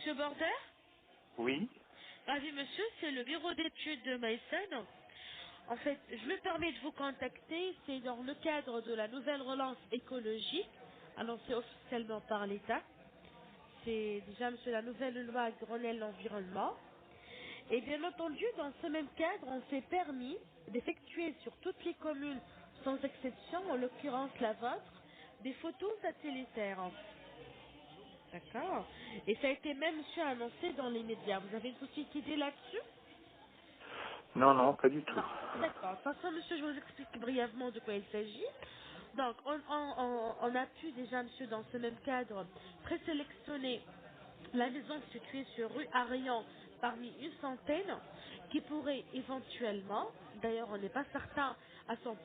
Monsieur Border? Oui. Ravi, monsieur, c'est le bureau d'études de Maïsen. En fait, je me permets de vous contacter, c'est dans le cadre de la nouvelle relance écologique, annoncée officiellement par l'État. C'est déjà, monsieur, la nouvelle loi Grenelle l'environnement. Et bien entendu, dans ce même cadre, on s'est permis d'effectuer sur toutes les communes, sans exception, en l'occurrence la vôtre, des photos satellitaires. D'accord. Et ça a été même, monsieur, annoncé dans les médias. Vous avez une petite idée là-dessus? Non, non, pas du Non. tout. D'accord. De toute façon, monsieur, je vous explique brièvement de quoi il s'agit. Donc, on a pu déjà, monsieur, dans ce même cadre, présélectionner la maison située sur rue Arion parmi une centaine qui pourrait éventuellement, d'ailleurs on n'est pas certain à 100%,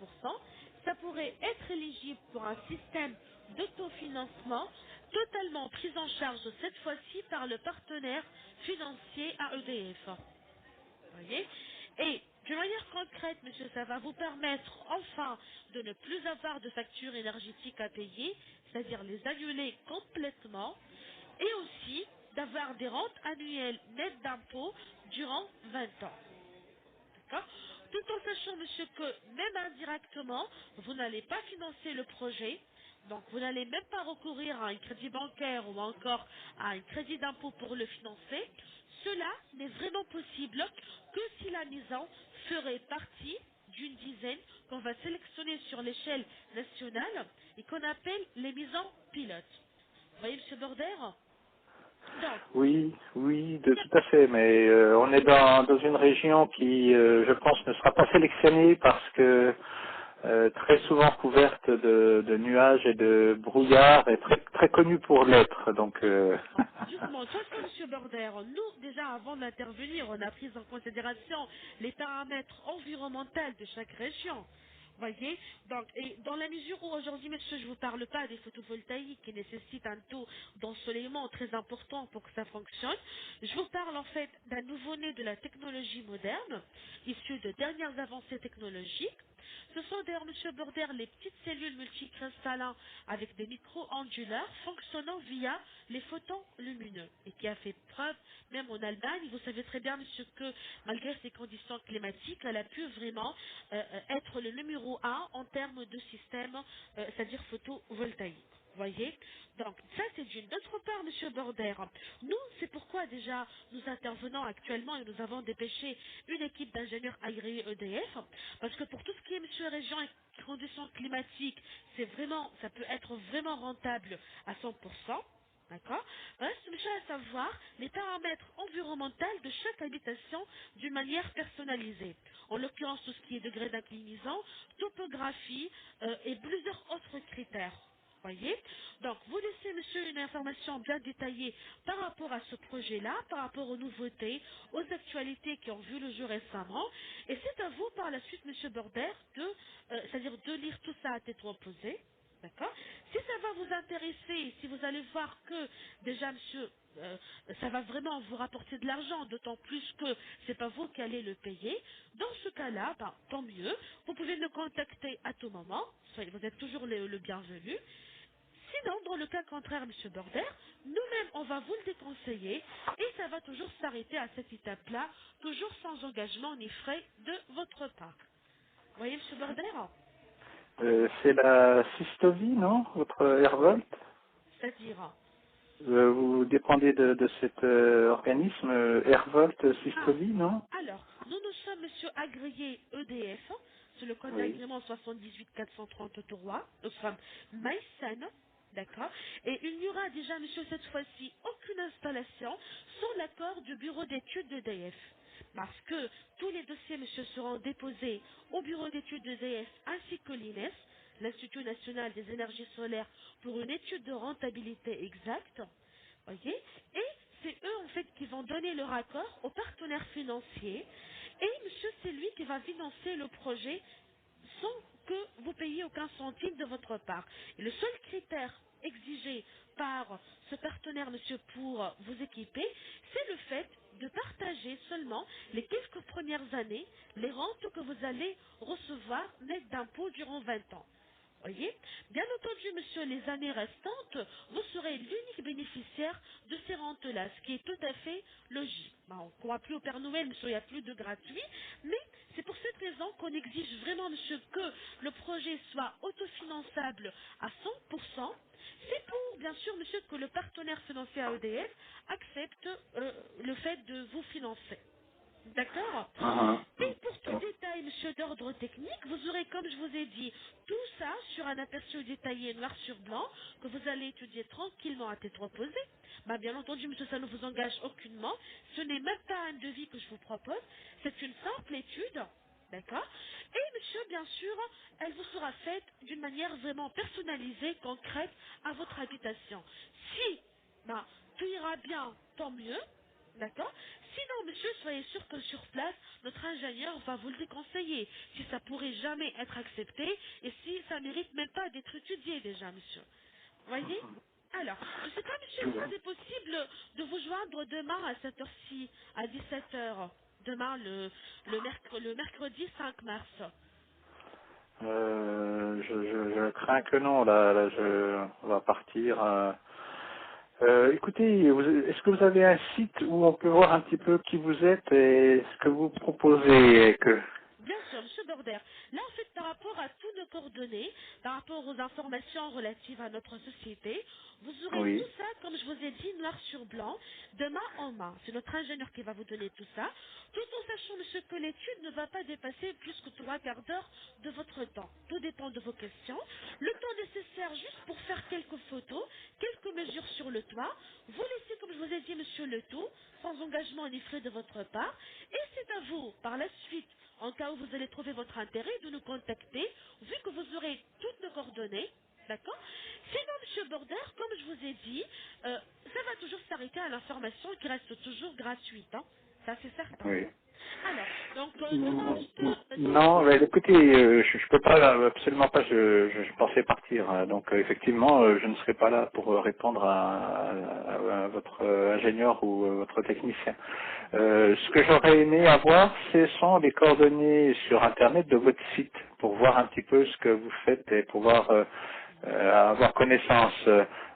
ça pourrait être éligible pour un système d'autofinancement totalement pris en charge cette fois-ci par le partenaire financier à EDF. Voyez. Et d'une manière concrète, monsieur, ça va vous permettre enfin de ne plus avoir de factures énergétiques à payer, c'est-à-dire les annuler complètement, et aussi d'avoir des rentes annuelles nettes d'impôts durant 20 ans. D'accord. Tout en sachant, monsieur, que même indirectement, vous n'allez pas financer le projet, donc vous n'allez même pas recourir à un crédit bancaire ou encore à un crédit d'impôt pour le financer. Cela n'est vraiment possible que si la maison ferait partie d'une dizaine qu'on va sélectionner sur l'échelle nationale et qu'on appelle les maisons pilotes. Vous voyez, monsieur Border? Donc, Oui, oui, de tout à fait. Mais on est dans une région qui, je pense, ne sera pas sélectionnée parce que très souvent couverte de nuages et de brouillard et très, très connue pour l'être. Donc, justement, de toute façon, Monsieur Border, nous, déjà avant d'intervenir, on a pris en considération les paramètres environnementaux de chaque région. Voyez. Donc, et dans la mesure où aujourd'hui, monsieur, je ne vous parle pas des photovoltaïques qui nécessitent un taux d'ensoleillement très important pour que ça fonctionne, je vous parle en fait d'un nouveau-né de la technologie moderne, issu de dernières avancées technologiques. Ce sont d'ailleurs, monsieur Border, les petites cellules multicristalines avec des micro-onduleurs fonctionnant via les photons lumineux et qui a fait preuve même en Allemagne. Vous savez très bien, monsieur, que malgré ces conditions climatiques, elle a pu vraiment être le numéro un en termes de système, c'est-à-dire photovoltaïque. Voyez. Donc, ça, c'est d'une. D'autre part, monsieur Border, nous, c'est pourquoi déjà nous intervenons actuellement et nous avons dépêché une équipe d'ingénieurs agréés EDF, parce que pour tout ce qui est, monsieur, région et conditions climatiques, c'est vraiment, ça peut être vraiment rentable à 100%. D'accord. Reste, monsieur, à savoir les paramètres environnementaux de chaque habitation d'une manière personnalisée. En l'occurrence, tout ce qui est degré d'inclinaison, topographie et plusieurs autres critères. Voyez. Donc, vous laissez, monsieur, une information bien détaillée par rapport à ce projet-là, par rapport aux nouveautés, aux actualités qui ont vu le jour récemment. Et c'est à vous, par la suite, monsieur Border, c'est-à-dire de lire tout ça à tête reposée. D'accord. Si ça va vous intéresser, si vous allez voir que déjà, monsieur, ça va vraiment vous rapporter de l'argent, d'autant plus que c'est pas vous qui allez le payer. Dans ce cas-là, ben, tant mieux. Vous pouvez nous contacter à tout moment. Vous êtes toujours le bienvenu. Sinon, dans le cas contraire, monsieur Border, nous-mêmes, on va vous le déconseiller et ça va toujours s'arrêter à cette étape-là, toujours sans engagement ni frais de votre part. Vous voyez, monsieur Border? c'est la Systovie, non, votre Airvolt? C'est-à-dire. Vous dépendez de cet organisme, Airvolt Ah, Systovie, non? alors, nous sommes, monsieur, agréé EDF, sur le code Oui. d'agrément 78 433. Nous sommes Maïsen, d'accord. Et il n'y aura déjà, monsieur, cette fois-ci, aucune installation sans l'accord du bureau d'études d'EDF. Parce que tous les dossiers, monsieur, seront déposés au bureau d'études d'EDF ainsi que l'INES, l'Institut national des énergies solaires, pour une étude de rentabilité exacte. Voyez. Et c'est eux, en fait, qui vont donner leur accord aux partenaires financiers. Et monsieur, c'est lui qui va financer le projet sans que vous payiez aucun centime de votre part. Et le seul critère exigé par ce partenaire, monsieur, pour vous équiper, c'est le fait de partager seulement les quelques premières années les rentes que vous allez recevoir net d'impôts durant 20 ans. Voyez, bien entendu, monsieur, les années restantes, vous serez l'unique bénéficiaire de ces rentes-là, ce qui est tout à fait logique. Ben, on ne croit plus au Père Noël, monsieur, il n'y a plus de gratuit, mais c'est pour cette raison qu'on exige vraiment, monsieur, que le projet soit autofinançable à 100%. C'est pour, bien sûr, monsieur, que le partenaire financier à EDF accepte le fait de vous financer. D'accord. Mhm. Et pour tout détail, monsieur, d'ordre technique, vous aurez, comme je vous ai dit, tout ça sur un aperçu détaillé noir sur blanc que vous allez étudier tranquillement à tête reposée. Bah, bien entendu, monsieur, ça ne vous engage aucunement. Ce n'est même pas un devis que je vous propose. C'est une simple étude. D'accord. Et monsieur, bien sûr, elle vous sera faite d'une manière vraiment personnalisée, concrète à votre habitation. Si ben, tout ira bien, tant mieux. D'accord. Sinon, monsieur, soyez sûr que sur place, notre ingénieur va vous le déconseiller, si ça pourrait jamais être accepté et si ça mérite même pas d'être étudié déjà, monsieur. Voyez. Alors, je ne sais pas, monsieur, est-ce que c'est possible de vous joindre demain à cette heure-ci, à 17 heures, demain, le mercredi 5 mars. Je crains que non, on va partir. Écoutez, est-ce que vous avez un site où on peut voir un petit peu qui vous êtes et ce que vous proposez et que... Bien sûr, monsieur Border. Là, en fait, par rapport à toutes nos coordonnées, par rapport aux informations relatives à notre société, vous aurez tout Oui, ça, comme je vous ai dit, noir sur blanc, de main en main. C'est notre ingénieur qui va vous donner tout ça, tout en sachant, monsieur, que l'étude ne va pas dépasser plus que 3 quarts d'heure de votre temps. Tout dépend de vos questions. Le temps nécessaire juste pour faire quelques photos, quelques mesures sur le toit. Vous laissez, comme je vous ai dit, monsieur, le tout, sans engagement ni frais de votre part. Et c'est à vous, par la suite, en cas où vous allez trouver votre intérêt, de nous contacter, vu que vous aurez toutes nos coordonnées, d'accord. Sinon, monsieur Border, comme je vous ai dit, ça va toujours s'arrêter à l'information qui reste toujours gratuite, hein. Ça c'est certain. oui. Alors, donc demain, je peux, si Non, vous... mais écoutez, je peux pas, absolument pas, je pensais partir. Hein. Donc effectivement, je ne serai pas là pour répondre à votre ingénieur ou votre technicien. Ce que j'aurais aimé avoir, ce sont les coordonnées sur Internet de votre site pour voir un petit peu ce que vous faites et pouvoir avoir connaissance.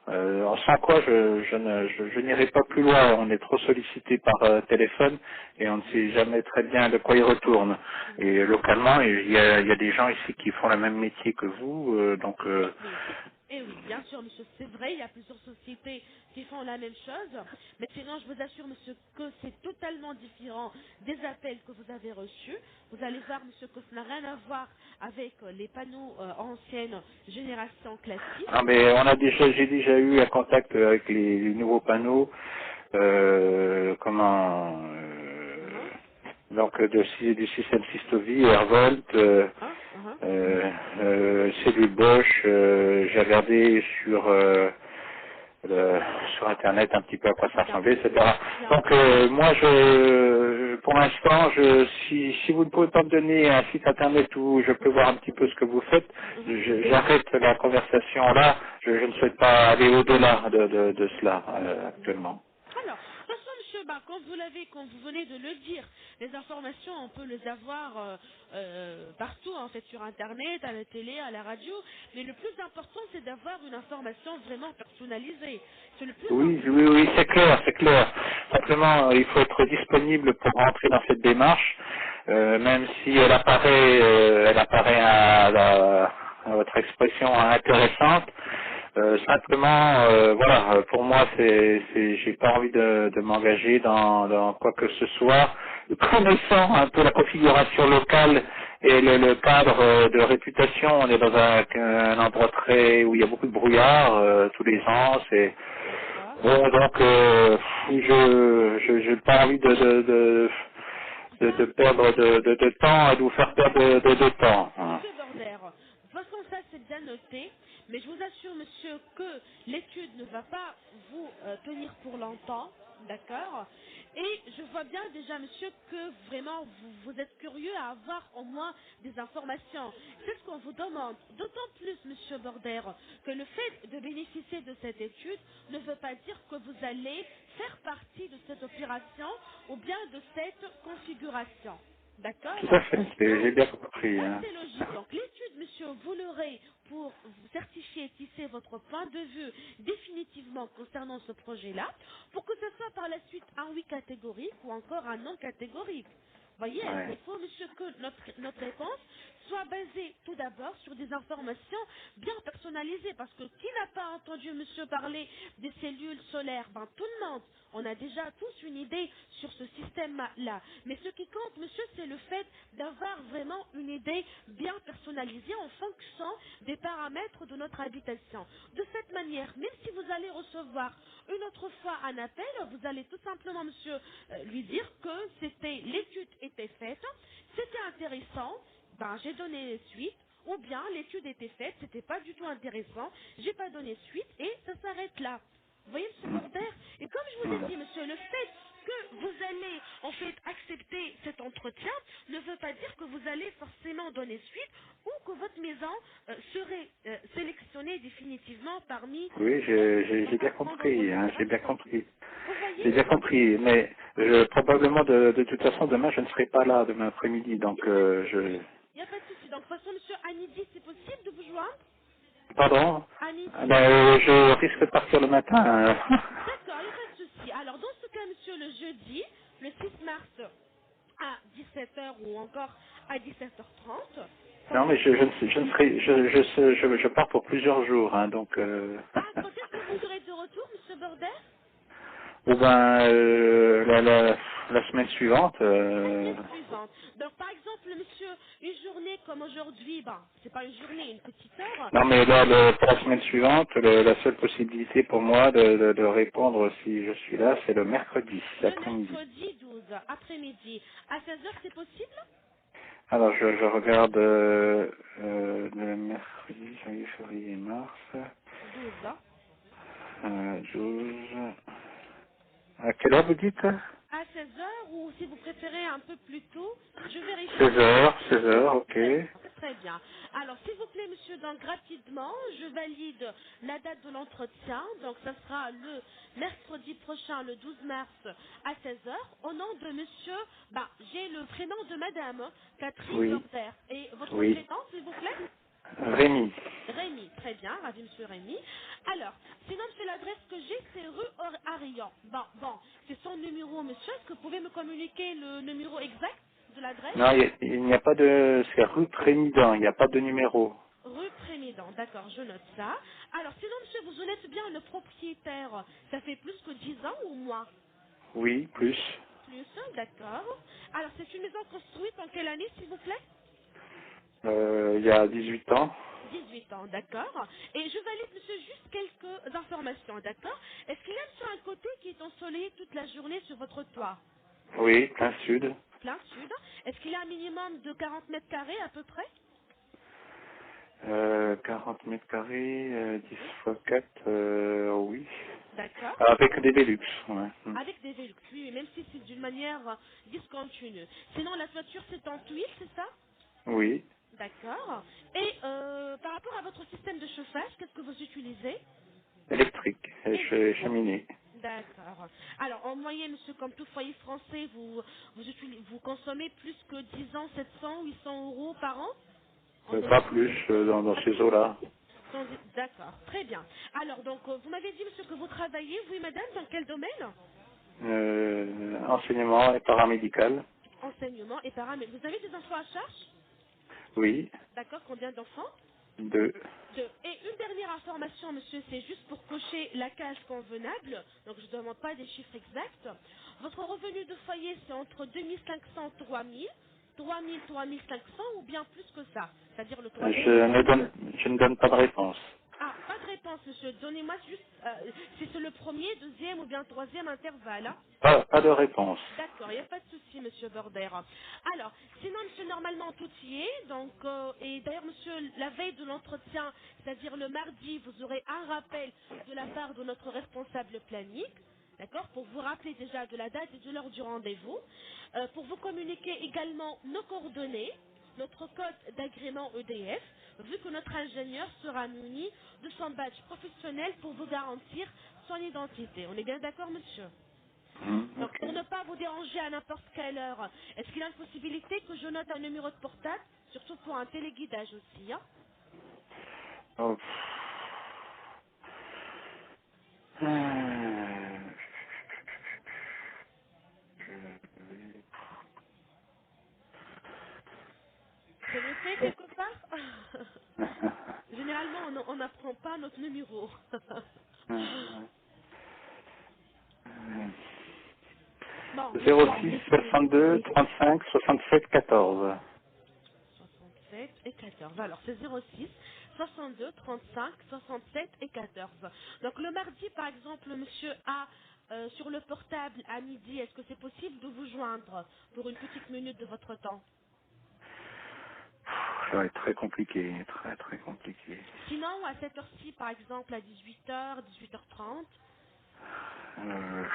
Sans quoi je n'irai pas plus loin. On est trop sollicité par téléphone et on ne sait jamais très bien de quoi il retourne. Et localement, il y a des gens ici qui font le même métier que vous, Eh oui, eh oui, bien sûr, monsieur, c'est vrai, il y a plusieurs sociétés qui font la même chose, mais sinon, je vous assure, monsieur, que c'est totalement différent des appels que vous avez reçus. Vous allez voir, monsieur, que ça n'a rien à voir avec les panneaux anciennes génération classique. non, mais j'ai déjà eu un contact avec les nouveaux panneaux, Hein, du système Sistovi, Airvolt, hein, hein. cellule Bosch. J'ai regardé sur Internet un petit peu à quoi ça Bien, ressemblait, etc. bien. Donc moi, pour l'instant, si vous ne pouvez pas me donner un site Internet où je peux voir un petit peu ce que vous faites, Mhm. j'arrête la conversation là. Je ne souhaite pas aller au-delà de cela actuellement. Alors, de toute façon, monsieur, bah, quand vous venez de le dire, les informations, on peut les avoir partout, en fait, sur Internet, à la télé, à la radio, mais le plus important, c'est d'avoir une information vraiment personnalisée. C'est le plus Oui, important. oui, oui, c'est clair, c'est clair. Simplement, il faut être disponible pour rentrer dans cette démarche, même si elle apparaît à votre expression intéressante. Simplement, voilà, pour moi, j'ai pas envie de m'engager dans quoi que ce soit. Connaissant un peu la configuration locale et le cadre de réputation, on est dans un endroit où il y a beaucoup de brouillard tous les ans. C'est D'accord. bon, donc je j'ai pas envie Ça, de perdre de temps et de vous faire perdre de temps. Hein. monsieur Border, de toute façon, ça, c'est bien noté, mais je vous assure, monsieur, que l'étude ne va pas vous tenir pour longtemps, d'accord. Et je vois bien déjà, monsieur, que vraiment vous êtes curieux à avoir au moins des informations. C'est ce qu'on vous demande. D'autant plus, monsieur Border, que le fait de bénéficier de cette étude ne veut pas dire que vous allez faire partie de cette opération ou bien de cette configuration. Tout à D'accord. fait, Donc, j'ai bien compris. ça Hein. c'est logique. Donc l'étude monsieur, vous l'aurez pour vous certifier et tisser votre point de vue définitivement concernant ce projet-là, pour que ce soit par la suite un oui catégorique ou encore un non catégorique. Voyez, Ouais. il faut, monsieur, que notre réponse soit basée tout d'abord sur des informations bien personnalisées. Parce que qui n'a pas entendu, monsieur, parler des cellules solaires? Ben, tout le monde. On a déjà tous une idée sur ce système-là. Mais ce qui compte, monsieur, c'est le fait d'avoir vraiment une idée bien personnalisée en fonction des paramètres de notre habitation. De cette manière, même si vous allez recevoir une autre fois un appel, vous allez tout simplement, monsieur, lui dire que l'étude était faite, c'était intéressant, ben, j'ai donné suite, ou bien l'étude était faite, c'était pas du tout intéressant, j'ai pas donné suite, et ça s'arrête là. Vous voyez, monsieur Border? Et comme je vous ai Hmm. dit, monsieur, le fait que vous allez, en fait, accepter cet entretien ne veut pas dire que vous allez forcément donner suite ou que votre maison serait sélectionnée définitivement parmi Oui, celles qui j'ai vont bien prendre en compris, hein, j'ai bien considération. compris. Vous J'ai voyez? bien compris, mais probablement de toute façon demain je ne serai pas là demain après-midi, Il donc n'y a pas de je. souci. Il n'y a pas de souci. Donc, de toute façon, monsieur, à midi, c'est possible de vous joindre? Pardon. À Ah midi. ben, je risque de partir le matin. D'accord, il n'y a pas de souci. Alors, dans ce cas, monsieur, le jeudi, le 6 mars, à 17 heures ou encore à 17h30, ça Non, vous mais convient? je ne serai, je pars pour plusieurs jours, hein, donc. Ah, quand est-ce que vous serez de retour, monsieur Bordet? Ou ben la semaine suivante. La semaine suivante. Donc, par exemple, monsieur, une journée comme aujourd'hui, ben, c'est pas une journée, une petite heure, Non, mais là, pour la semaine suivante, la seule possibilité pour moi de répondre si je suis là, c'est le mercredi, le l'après-midi. mercredi 12, après-midi, à 16 heures, c'est possible? Alors, je regarde le mercredi, janvier, février, mars, 12, hein. 12. À quelle heure vous dites? À 16 heures ou si vous préférez un peu plus tôt, je vérifie. 16 heures, 16 heures, ok. 16 heures, très bien. Alors, s'il vous plaît, monsieur, donc rapidement, je valide la date de l'entretien. Donc, ça sera le mercredi prochain, le 12 mars, à 16 heures. Au nom de monsieur, bah, j'ai le prénom de madame Catherine Oui, Border. Et votre oui. prénom, s'il vous plaît? Rémi. Rémi, très bien, ravi monsieur Rémi. Alors, sinon monsieur, l'adresse que j'ai, c'est rue Arion. Bon, c'est son numéro, monsieur. Est-ce que vous pouvez me communiquer le numéro exact de l'adresse? Non, il n'y a pas de... C'est rue Trémidan, il n'y a pas de numéro. Rue Trémidan, d'accord, je note ça. Alors, sinon monsieur, vous en êtes bien le propriétaire. Ça fait plus que 10 ans ou moins? Oui, plus. Plus, hein, d'accord. Alors, c'est une maison construite en quelle année, s'il vous plaît? Il y a 18 ans. 18 ans, d'accord. Et je valide, monsieur, juste quelques informations, d'accord? Est-ce qu'il y a sur un côté qui est ensoleillé toute la journée sur votre toit? Oui, plein sud. Plein sud. Est-ce qu'il y a un minimum de 40 mètres carrés à peu près? 40 mètres carrés, 10 Oui. fois 4, oui. D'accord. Avec des Velux, ouais. Hmm. Avec des Velux, oui, même si c'est d'une manière discontinue. Sinon, la toiture, c'est en tuile, c'est ça? Oui, D'accord. Et par rapport à votre système de chauffage, qu'est-ce que vous utilisez? électrique, Électrique. cheminée. D'accord. Alors, en moyenne, monsieur, comme tout foyer français, vous consommez plus que 10 ans, 700, 800 euros par an en Pas électricité? plus dans Pas ces plus. eaux-là. D'accord, très bien. Alors, donc, vous m'avez dit, monsieur, que vous travaillez, vous et madame, dans quel domaine? Enseignement et paramédical, Enseignement et paramètres. Vous avez des enfants à charge? oui. D'accord, combien d'enfants? 2. Deux. Et une dernière information, monsieur, c'est juste pour cocher la case convenable, donc je ne demande pas des chiffres exacts. Votre revenu de foyer, c'est entre 2500 et 3000, 3000, 3500 ou bien plus que ça, c'est-à-dire le troisième et le quatrième. Je ne donne pas de réponse. Ah, pas de réponse, monsieur. Donnez-moi juste si c'est le premier, deuxième ou bien troisième intervalle, hein. Pas de réponse. D'accord, il n'y a pas de souci, monsieur Border. Alors, sinon, monsieur, normalement, tout y est. Donc, et d'ailleurs, monsieur, la veille de l'entretien, c'est-à-dire le mardi, vous aurez un rappel de la part de notre responsable planning. D'accord, pour vous rappeler déjà de la date et de l'heure du rendez-vous. Pour vous communiquer également nos coordonnées, notre code d'agrément EDF, vu que notre ingénieur sera muni de son badge professionnel pour vous garantir son identité. On est bien d'accord, monsieur? Mhm, Donc, ok. pour ne pas vous déranger à n'importe quelle heure, est-ce qu'il y a une possibilité que je note un numéro de portable, surtout pour un téléguidage aussi, hein? Oh, euh, C'est noté quelque part? Généralement, on n'apprend pas notre numéro. Bon, monsieur, 06 oui. 62 35 67 14. 67 et 14. Alors, c'est 06, 62, 35, 67 et 14. Donc, le mardi, par exemple, monsieur a sur le portable à midi, est-ce que c'est possible de vous joindre pour une petite minute de votre temps? Ça va être très compliqué, très très compliqué. Sinon, à cette heure-ci, par exemple, à 18h, 18h30. Euh,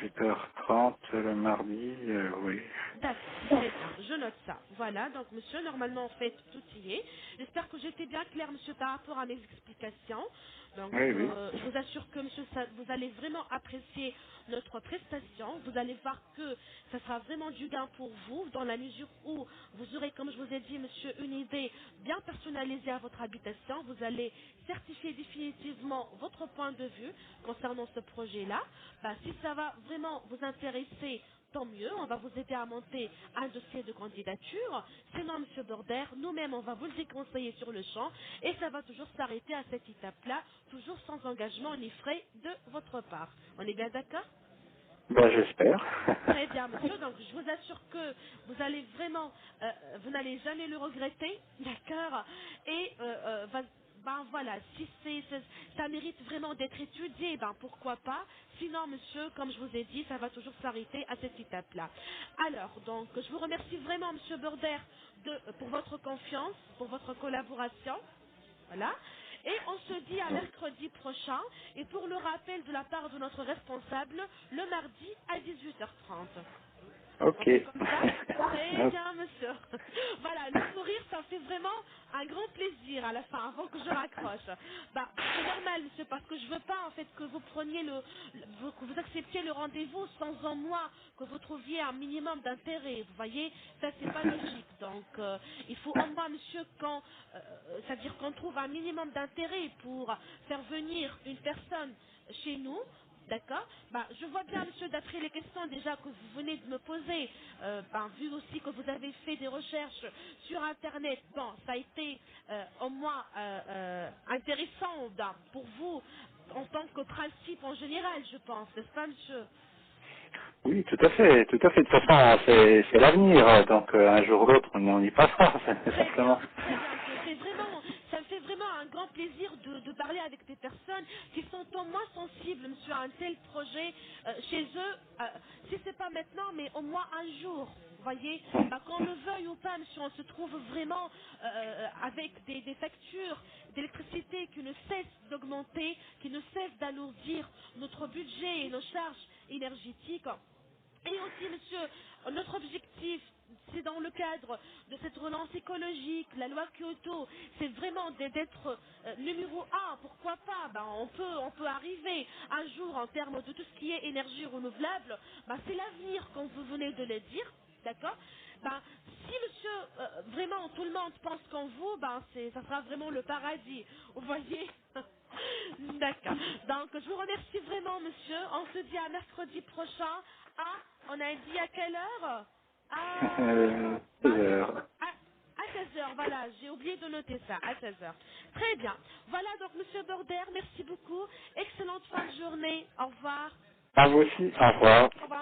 8h30 le mardi, oui. D'accord, très bien, je note ça. Voilà, donc monsieur, normalement en fait tout y est. J'espère que j'étais bien clair monsieur par rapport à mes explications. Donc Oui, oui. je vous assure que monsieur, vous allez vraiment apprécier notre prestation. Vous allez voir que ça sera vraiment du gain pour vous dans la mesure où vous aurez, comme je vous ai dit monsieur, une idée bien personnalisée à votre habitation. Vous allez certifier définitivement votre point de vue concernant ce projet-là. Bah, si ça va vraiment vous intéresser, tant mieux, on va vous aider à monter un dossier de candidature. Sinon, Monsieur Border, nous-mêmes, on va vous le déconseiller sur le champ et ça va toujours s'arrêter à cette étape-là, toujours sans engagement ni frais de votre part. On est bien d'accord? Ben, j'espère. Très bien, monsieur. Donc, je vous assure que vous allez vraiment, vous n'allez jamais le regretter, d'accord. Et ben voilà, si ça mérite vraiment d'être étudié, ben pourquoi pas. Sinon, monsieur, comme je vous ai dit, ça va toujours s'arrêter à cette étape-là. Alors, donc, je vous remercie vraiment, monsieur Border, pour votre confiance, pour votre collaboration. Voilà. Et on se dit à mercredi prochain. Et pour le rappel de la part de notre responsable, le mardi à 18h30. On Ok. fait comme ça? Très bien, monsieur. Voilà, le sourire, ça fait vraiment un grand plaisir à la fin, avant que je raccroche. Bah, c'est normal, monsieur, parce que je veux pas, en fait, que vous preniez que vous acceptiez le rendez-vous sans en moi, que vous trouviez un minimum d'intérêt. Vous voyez, ça, c'est pas logique. Donc, il faut en moi, monsieur, c'est-à-dire qu'on trouve un minimum d'intérêt pour faire venir une personne chez nous. D'accord. Je vois bien, monsieur, d'après les questions déjà que vous venez de me poser, vu aussi que vous avez fait des recherches sur Internet, bon, ça a été au moins intéressant pour vous en tant que principe en général, je pense, n'est-ce pas, monsieur? Oui, tout à fait, tout à fait. De toute façon, c'est l'avenir, donc un jour ou l'autre, on y passera, simplement. Très bien, monsieur. Ça me fait vraiment un grand plaisir de parler avec des personnes qui sont au moins sensibles, monsieur, à un tel projet chez eux. Si c'est pas maintenant, mais au moins un jour. Vous voyez, qu'on le veuille ou pas, monsieur, on se trouve vraiment avec des factures d'électricité qui ne cessent d'augmenter, qui ne cessent d'alourdir notre budget et nos charges énergétiques. Et aussi, monsieur, notre objectif, c'est dans le cadre de cette relance écologique, la loi Kyoto, c'est vraiment d'être numéro un. Pourquoi pas? On peut arriver un jour en termes de tout ce qui est énergie renouvelable. C'est l'avenir, comme vous venez de le dire. D'accord. Si monsieur, vraiment tout le monde pense comme vous, ça sera vraiment le paradis. Vous voyez? D'accord. Donc je vous remercie vraiment monsieur. On se dit à mercredi prochain. On a dit à quelle heure? À, ben, 16 c'est heures. à 16 heures, voilà, j'ai oublié de noter ça, à 16 heures. Très bien. Voilà donc monsieur Border, merci beaucoup. Excellente fin de journée. Au revoir. À vous aussi, au revoir. Au revoir.